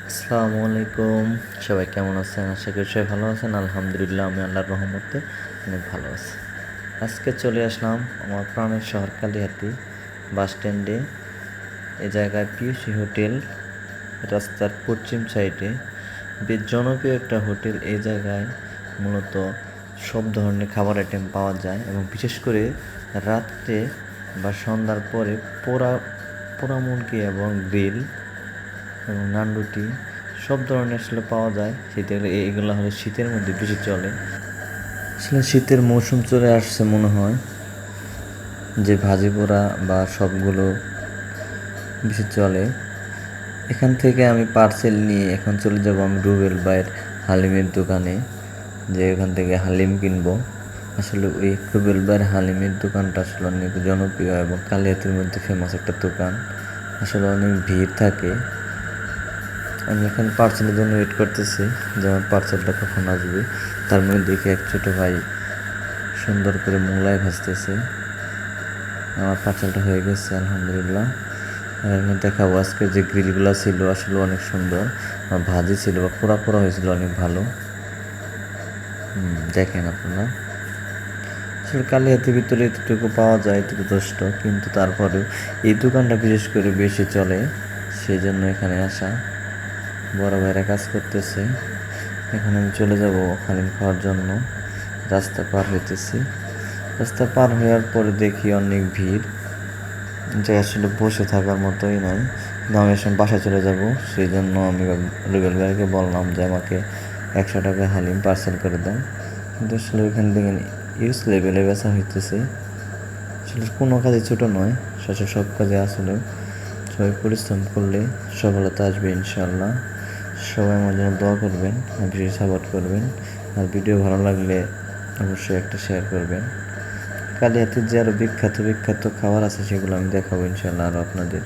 আসসালামু আলাইকুম। সবাই কেমন আছেন? আশা করি সবাই ভালো আছেন। আলহামদুলিল্লাহ, আমি আল্লাহর রহমতে অনেক ভালো আছি। আজকে চলে আসলাম আমার প্রাণের শহর কালিহাতী বাস স্ট্যান্ডে। এ জায়গায় পিউসি হোটেল, রাস্তার পশ্চিম সাইডে বেশ জনপ্রিয় একটা হোটেল। এই জায়গায় মূলত সব ধরনের খাবার আইটেম পাওয়া যায় এবং বিশেষ করে রাত্রে বা সন্ধ্যার পরে পোড়া পোড়া মুরগি এবং গ্রিল এবং নান রুটি সব ধরনের আসলে পাওয়া যায়। এগুলো হলো শীতের মধ্যে বেশি চলে। আসলে শীতের মৌসুম চলে আসছে মনে হয়, যে ভাজি পোড়া বা সবগুলো বেশি চলে। এখান থেকে আমি পার্সেল নিয়ে এখন চলে যাব আমি রুবেল ভাইয়ের হালিমের দোকানে, যে এখান থেকে হালিম কিনবো। আসলে ওই রুবেল ভাইয়ের হালিমের দোকানটা আসলে অনেক জনপ্রিয় এবং কালিহাতীর মধ্যে ফেমাস একটা দোকান। আসলে অনেক ভিড় থাকে। আমি এখানে পার্সেলের জন্য ওয়েট করতেছি যে আমার পার্সেলটা কখন আসবে। তার মধ্যে দেখি এক ছোটো ভাই সুন্দর করে মোগলাই ভাজতেছে। আমার পার্সেলটা হয়ে গেছে আলহামদুলিল্লাহ। আমি দেখাবো আজকে যে গ্রিলগুলো ছিল আসলে অনেক সুন্দর, ভাজি ছিল বা পোড়া পোড়া হয়েছিল অনেক ভালো। দেখেন আপনারা, আসলে কালিহাতির ভিতরে এতটুকু পাওয়া যায় এটুকু যথেষ্ট, কিন্তু তারপরেও এই দোকানটা বিশেষ করে বেশি চলে, সেই জন্য এখানে আসা। বড় ভাইরা কাজ করতেছে। এখন আমি চলে যাব হালিম খাওয়ার জন্য। রাস্তা পার হইতেছি। রাস্তা পার হওয়ার পরে দেখি অনেক ভিড়, যে আসলে বসে থাকার মতোই নাই। কিন্তু আমি এখন বাসায় চলে যাব, সেই জন্য আমি রুবেল ভাইকে বললাম যে আমাকে 100 টাকা হালিম পার্সেল করে দেন। কিন্তু আসলে ওইখান থেকে ইউজ লেভেলে বেচা হইতেছে। আসলে কোনো কাজে ছোটো নয়, সব কাজে আসলে সবাই পরিশ্রম করলে সফলতা আসবে ইনশাল্লাহ। সবাই আমার জন্য দোয়া করবেন আর ভিডিও সাপোর্ট করবেন। আর ভিডিও ভালো লাগলে অবশ্যই একটা শেয়ার করবেন। কালিহাতির যে আরও বিখ্যাত বিখ্যাত খাবার আছে সেগুলো আমি দেখাবো ইনশাল্লাহ আরও আপনাদের।